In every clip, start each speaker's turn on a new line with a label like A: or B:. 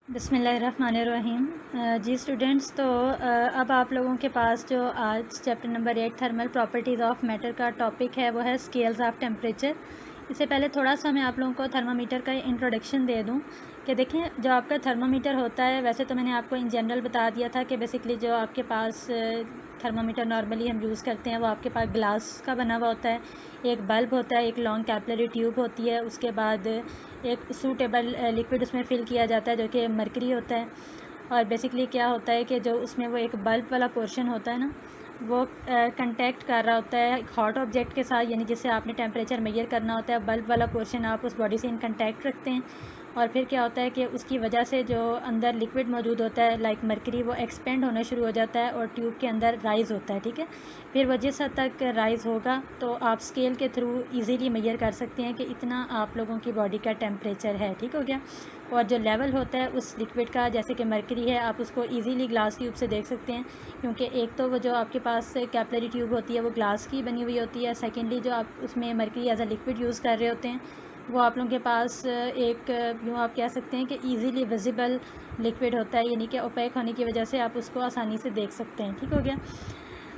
A: बिस्मिल्लाहिर्रहमानिर्रहीम। जी स्टूडेंट्स, तो अब आप लोगों के पास जो आज chapter number 8 thermal properties of matter का टॉपिक है वो है स्केल्स ऑफ टेम्परेचर। इससे पहले थोड़ा सा मैं आप लोगों को थर्मामीटर का इंट्रोडक्शन दे दूं कि देखें, जो आपका थर्मामीटर होता है, वैसे तो मैंने आपको इन जनरल बता दिया था कि बेसिकली जो आपके पास थर्मामीटर नॉर्मली हम यूज़ करते हैं वो आपके पास ग्लास का बना हुआ होता है, एक बल्ब होता है, एक लॉन्ग कैपिलरी ट्यूब होती है, उसके बाद एक सूटेबल लिक्विड उसमें फ़िल किया जाता है जो कि मरकरी होता है। और बेसिकली क्या होता है कि जो उसमें वो एक बल्ब वाला पोर्शन होता है ना, वो कांटेक्ट कर रहा होता है एक हॉट ऑब्जेक्ट के साथ, यानी जिससे आपने टेम्परेचर मेजर करना होता है। बल्ब वाला पोर्शन आप उस बॉडी से इन कांटेक्ट रखते हैं और फिर क्या होता है कि उसकी वजह से जो अंदर लिक्विड मौजूद होता है लाइक मरकरी, वो एक्सपेंड होना शुरू हो जाता है और ट्यूब के अंदर राइज़ होता है। ठीक है, फिर वो जिस हद तक राइज़ होगा तो आप स्केल के थ्रू इजीली मेजर कर सकते हैं कि इतना आप लोगों की बॉडी का टेम्परेचर है। ठीक हो गया। और जो लेवल होता है उस लिक्विड का, जैसे कि मरकरी है, आप उसको इजीली ग्लास ट्यूब से देख सकते हैं, क्योंकि एक तो वो जो आपके पास कैपिलरी ट्यूब होती है वो ग्लास की बनी हुई होती है। सेकेंडली जो आप उसमें mercury as a liquid use कर रहे होते हैं वो आप लोगों के पास एक यूँ आप कह सकते हैं कि ईज़िली विजिबल लिक्विड होता है, यानी कि ओपेक होने की वजह से आप उसको आसानी से देख सकते हैं। ठीक हो गया।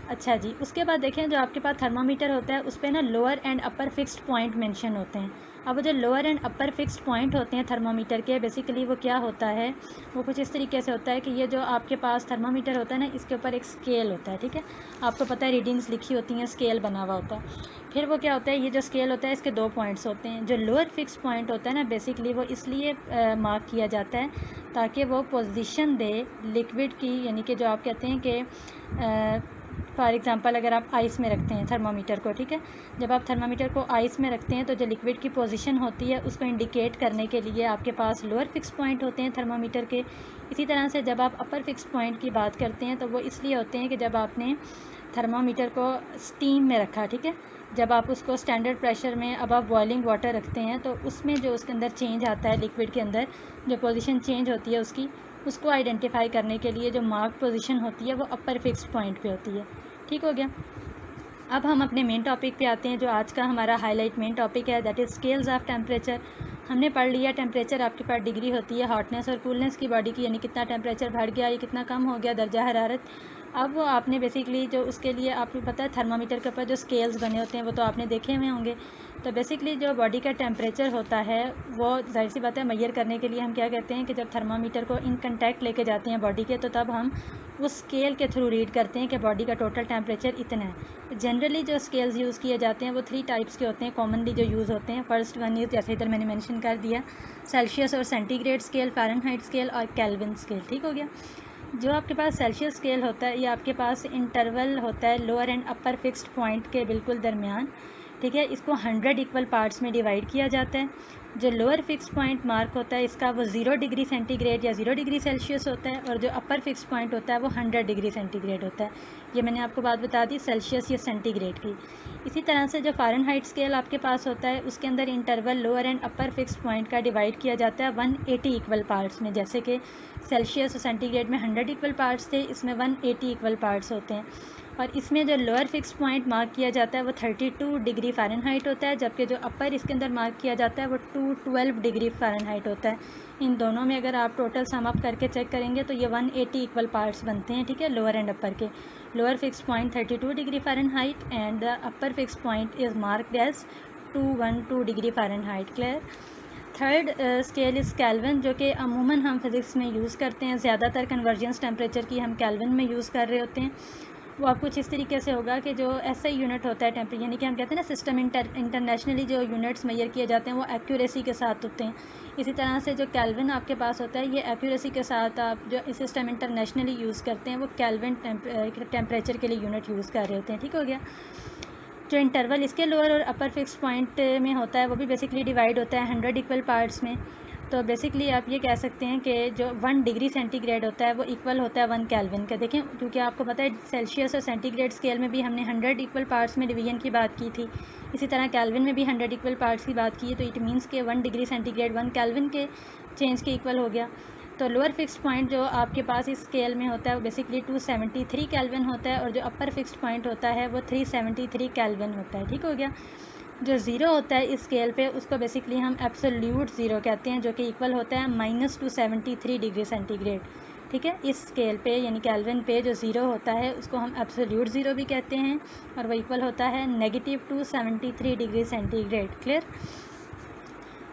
A: अच्छा जी, उसके बाद देखें, जो आपके पास थर्मामीटर होता है उस पर ना लोअर एंड अपर फिक्स्ड पॉइंट मेंशन होते हैं। अब वो जो लोअर एंड अपर फिक्स्ड पॉइंट होते हैं थर्मामीटर के, बेसिकली वो क्या होता है, वो कुछ इस तरीके से होता है कि ये जो आपके पास थर्मामीटर होता है ना, इसके ऊपर एक स्केल होता है। ठीक है, आपको पता है रीडिंग्स लिखी होती हैं, स्केल बना हुआ होता है। फिर वो क्या होता है, ये जो स्केल होता है इसके दो पॉइंट्स होते हैं। जो लोअर फिक्स पॉइंट होता है ना, बेसिकली वो इसलिए मार्क किया जाता है ताकि वो पोजीशन दे लिक्विड की, यानी कि जो आप कहते हैं कि फॉर एग्ज़ाम्पल अगर आप आइस में रखते हैं थर्मामीटर को, ठीक है, जब आप थर्मामीटर को आइस में रखते हैं तो जो लिक्विड की पोजीशन होती है उसको इंडिकेट करने के लिए आपके पास लोअर फिक्स पॉइंट होते हैं थर्मामीटर के। इसी तरह से जब आप अपर फिक्स पॉइंट की बात करते हैं तो वो इसलिए होते हैं कि जब आपने थर्मामीटर को स्टीम में रखा, ठीक है, जब आप उसको स्टैंडर्ड प्रेशर में अब आप बॉइलिंग वाटर रखते हैं तो उसमें जो उसके अंदर चेंज आता है, लिक्विड के अंदर जो पोजीशन चेंज होती है उसकी, उसको आइडेंटिफाई करने के लिए जो मार्क पोजीशन होती है वो अपर फिक्स पॉइंट पे होती है। ठीक हो गया। अब हम अपने मेन टॉपिक पे आते हैं, जो आज का हमारा हाईलाइट मेन टॉपिक है, that is scales of temperature. हमने पढ़ लिया टेम्परेचर आपके पास डिग्री होती है हॉटनेस और कूलनेस की बॉडी की, यानी कितना टेम्परेचर बढ़ गया या कितना कम हो गया दर्जा हरारत। अब वो आपने बेसिकली जो उसके लिए आपको पता है थर्मामीटर के ऊपर जो स्केल्स बने होते हैं वो तो आपने देखे हुए होंगे। तो बेसिकली जो बॉडी का टेम्परेचर होता है वो जाहिर सी बात है मेजर करने के लिए हम क्या कहते हैं कि जब थर्मामीटर को इन कंटैक्ट लेके जाते हैं बॉडी के, तो तब हम उस स्केल के थ्रू रीड करते हैं कि बॉडी का टोटल टेम्परेचर इतना है। जनरली जो स्केल्स यूज़ किए जाते हैं वो 3 टाइप्स के होते हैं, कॉमनली जो यूज़ होते हैं। फर्स्ट वन इज़, जैसे इधर मैंने मेंशन कर दिया, सेल्सियस और सेंटीग्रेड स्केल, फ़ारेनहाइट स्केल और केल्विन स्केल। ठीक हो गया। जो आपके पास सेल्सियस स्केल होता है ये आपके पास इंटरवल होता है लोअर एंड अपर फिक्स्ड पॉइंट के बिल्कुल दरमियान। ठीक है, इसको 100 इक्वल पार्ट्स में डिवाइड किया जाता है। जो लोअर फिक्स पॉइंट मार्क होता है इसका वो 0 डिग्री सेंटीग्रेड या 0 डिग्री सेल्सियस होता है, और जो अपर फिक्स पॉइंट होता है वो 100 डिग्री सेंटीग्रेड होता है। ये मैंने आपको बात बता दी सेल्सियस या सेंटीग्रेड की। इसी तरह से जो फ़ारेनहाइट स्केल आपके पास होता है उसके अंदर इंटरवल लोअर एंड अपर फिक्स पॉइंट का डिवाइड किया जाता है 180 इक्वल पार्ट्स में। जैसे कि सेल्सियस और सेंटीग्रेड में 100 इक्वल पार्ट्स थे, इसमें 180 इक्वल पार्ट्स होते हैं। और इसमें जो लोअर फिक्स पॉइंट मार्क किया जाता है वो 32 डिग्री फ़ारेनहाइट होता है, जबकि जो अपर इसके अंदर मार्क किया जाता है वो 212 डिग्री फ़ारेनहाइट होता है। इन दोनों में अगर आप टोटल सम अप करके चेक करेंगे तो ये 180 इक्वल पार्ट्स बनते हैं। ठीक है, लोअर एंड अपर के। Lower fix point 32 degree Fahrenheit and the upper fix point is marked as 212 degree Fahrenheit. Clear. Third scale is Kelvin, जो कि अमूमन हम फिज़िक्स में यूज़ करते हैं। ज़्यादातर कन्वर्जेंस टेम्परेचर की हम केल्विन में यूज़ कर रहे होते हैं। वो आप कुछ इस तरीके से होगा कि जो ऐसा यूनिट होता है टेम्परेचर, यानी कि हम कहते हैं ना सिस्टम इंटरनेशनली जो यूनिट्स मेजर किए जाते हैं वो एक्यूरेसी के साथ होते हैं। इसी तरह से जो केल्विन आपके पास होता है ये एक्यूरेसी के साथ आप जो सिस्टम इंटरनेशनली यूज़ करते हैं वो केल्विन टेम्परेचर के लिए यूनिट यूज़ कर रहे होते हैं। ठीक हो गया। जो इंटरवल इसके लोअर और अपर फिक्स पॉइंट में होता है वो भी बेसिकली डिवाइड होता है 100 इक्वल पार्ट्स में। तो बेसिकली आप ये कह सकते हैं कि जो 1 डिग्री सेंटीग्रेड होता है वो इक्वल होता है 1 केल्विन का। देखें, क्योंकि आपको पता है सेल्सियस और सेंटीग्रेड स्केल में भी हमने 100 इक्वल पार्ट्स में डिवीजन की बात की थी, इसी तरह केल्विन में भी 100 इक्वल पार्ट्स की बात की है। तो इट मीन्स के 1 डिग्री सेंटीग्रेड 1 केल्विन के चेंज के इक्वल हो गया। तो लोअर फिक्स्ड पॉइंट जो आपके पास इस स्केल में होता है वो बेसिकली 273 केल्विन होता है, और जो अपर फिक्स्ड पॉइंट होता है वो 373 केल्विन होता है। ठीक हो गया। जो ज़ीरो होता है इस स्केल पे उसको बेसिकली हम एब्सोल्यूट ज़ीरो कहते हैं, जो कि इक्वल होता है -273 डिग्री सेंटीग्रेड। ठीक है, इस स्केल पे यानी केल्विन पे जो ज़ीरो होता है उसको हम एब्सोल्यूट ज़ीरो भी कहते हैं और वो इक्वल होता है -273 डिग्री सेंटीग्रेड। क्लियर।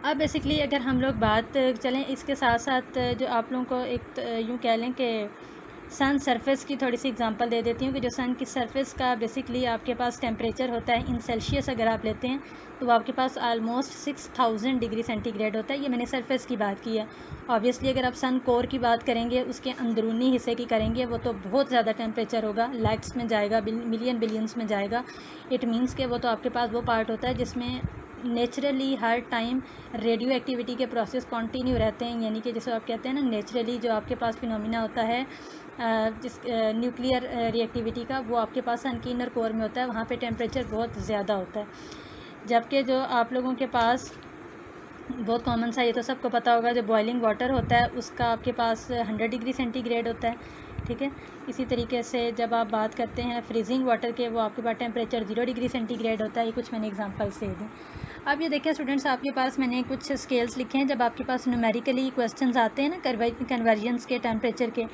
A: अब बेसिकली अगर हम लोग बात चलें इसके साथ साथ जो आप लोगों को एक यूँ कह लें कि सन सरफेस की थोड़ी सी एग्जांपल दे देती हूँ कि जो सन की सरफेस का बेसिकली आपके पास टेम्परेचर होता है इन सेल्सियस अगर आप लेते हैं तो वो आपके पास ऑलमोस्ट 6000 डिग्री सेंटीग्रेड होता है। ये मैंने सरफेस की बात की है। ऑब्वियसली अगर आप सन कोर की बात करेंगे, उसके अंदरूनी हिस्से की करेंगे, वो तो बहुत ज़्यादा टेम्परेचर होगा, लैक्स में जाएगा, मिलियन बिलियंस में जाएगा। इट मीन्स के वो तो आपके पास वो पार्ट होता है जिसमें नेचुरली हर टाइम रेडियो एक्टिविटी के प्रोसेस कंटिन्यू रहते हैं, यानी कि जैसे आप कहते हैं ना नेचुरली जो आपके पास फिनोमिना होता है जिस न्यूक्लियर रिएक्टिविटी का, वो आपके पास सन की इनर कोर में होता है, वहाँ पे टेम्परेचर बहुत ज़्यादा होता है। जबकि जो आप लोगों के पास बहुत कॉमन सा, ये तो सबको पता होगा, जो बॉइलिंग वाटर होता है उसका आपके पास 100 डिग्री सेंटीग्रेड होता है। ठीक है, इसी तरीके से जब आप बात करते हैं फ्रीजिंग वाटर के, वो आपके पास टेम्परेचर 0 डिग्री सेंटीग्रेड होता है। ये कुछ मैंने एग्जांपल्स दे दी। अब ये देखिए स्टूडेंट्स, आपके पास मैंने कुछ स्केल्स लिखे हैं। जब आपके पास न्यूमेरिकली क्वेश्चंस आते हैं ना कन्वर्जन्स के टेम्परेचर के,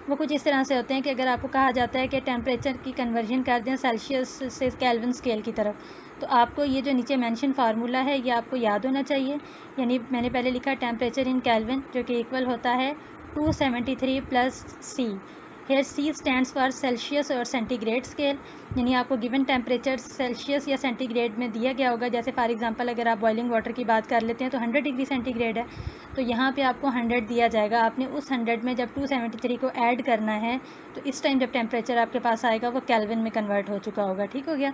A: वो कुछ इस तरह से होते हैं कि अगर आपको कहा जाता है कि टेम्परेचर की कन्वर्जन कर दें सेल्सियस से केल्विन स्केल की तरफ, तो आपको ये जो नीचे मेंशन फार्मूला है ये आपको याद होना चाहिए। यानी मैंने पहले लिखा टेम्परेचर इन केल्विन, जो कि इक्वल होता है 273 plus C. Here C stands for Celsius और सेंटीग्रेड स्केल, यानी आपको गिवन टेम्परेचर सेल्सियस या सेंटीग्रेड में दिया गया होगा। जैसे फॉर एग्जांपल अगर आप बॉइलिंग वाटर की बात कर लेते हैं तो 100 डिग्री सेंटीग्रेड है, तो यहाँ पे आपको 100 दिया जाएगा। आपने उस 100 में जब 273 को ऐड करना है तो इस टाइम जब टेम्परेचर आपके पास आएगा वो केल्विन में कन्वर्ट हो चुका होगा। ठीक हो गया।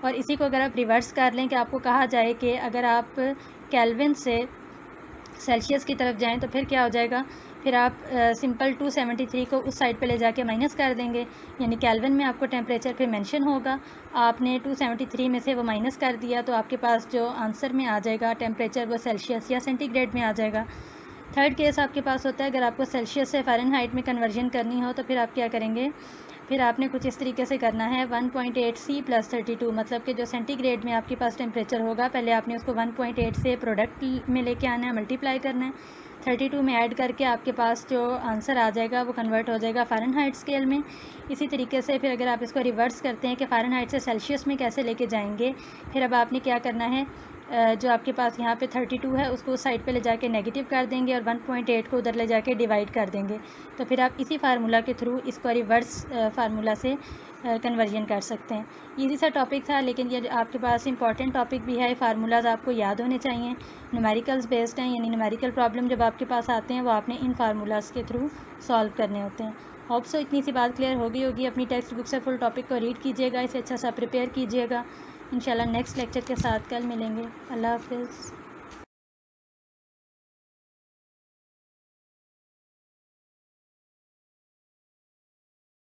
A: और इसी को अगर आप रिवर्स कर लें कि आपको कहा जाए कि अगर आप केल्विन से सेल्सियस की तरफ जाएं तो फिर क्या हो जाएगा, फिर आप सिंपल 273 को उस साइड पे ले जाके माइनस कर देंगे, यानी केल्विन में आपको टेम्परेचर फिर मेंशन होगा। आपने 273 में से वो माइनस कर दिया तो आपके पास जो आंसर में आ जाएगा टेम्परेचर वो सेल्सियस या सेंटीग्रेड में आ जाएगा। थर्ड केस आपके पास होता है अगर आपको सेल्सियस से फ़ारेनहाइट में कन्वर्जन करनी हो तो फिर आप क्या करेंगे, फिर आपने कुछ इस तरीके से करना है 1.8 C + 32, मतलब कि जो सेंटीग्रेड में आपके पास टेम्परेचर होगा पहले आपने उसको 1.8 से प्रोडक्ट में लेके आना है, मल्टीप्लाई करना है, 32 में ऐड करके आपके पास जो आंसर आ जाएगा वो कन्वर्ट हो जाएगा फ़ारेनहाइट स्केल में। इसी तरीके से फिर अगर आप इसको रिवर्स करते हैं कि फ़ारेनहाइट से सेल्सियस में कैसे लेके जाएंगे, फिर अब आपने क्या करना है, जो आपके पास यहाँ पे 32 है उसको उस साइड पे ले जाके नेगेटिव कर देंगे और 1.8 को उधर ले जाके डिवाइड कर देंगे। तो फिर आप इसी फार्मूला के थ्रू इसको रिवर्स फार्मूला से कन्वर्जन कर सकते हैं। इजी सा टॉपिक था, लेकिन ये आपके पास इंपॉर्टेंट टॉपिक भी है। फार्मूलाज आपको याद होने चाहिए, न्यूमेरिकल्स बेस्ड हैं, यानी न्यूमेरिकल प्रॉब्लम जब आपके पास आते हैं वो आपने इन फार्मूलाज के थ्रू सॉल्व करने होते हैं। होप सो इतनी सी बात क्लियर हो गई होगी। अपनी टेक्स्ट बुक से फुल टॉपिक को रीड कीजिएगा, इसे अच्छा सा प्रिपेयर कीजिएगा। इंशाल्लाह नेक्स्ट लेक्चर के साथ कल मिलेंगे। अल्लाह हाफ़िज़।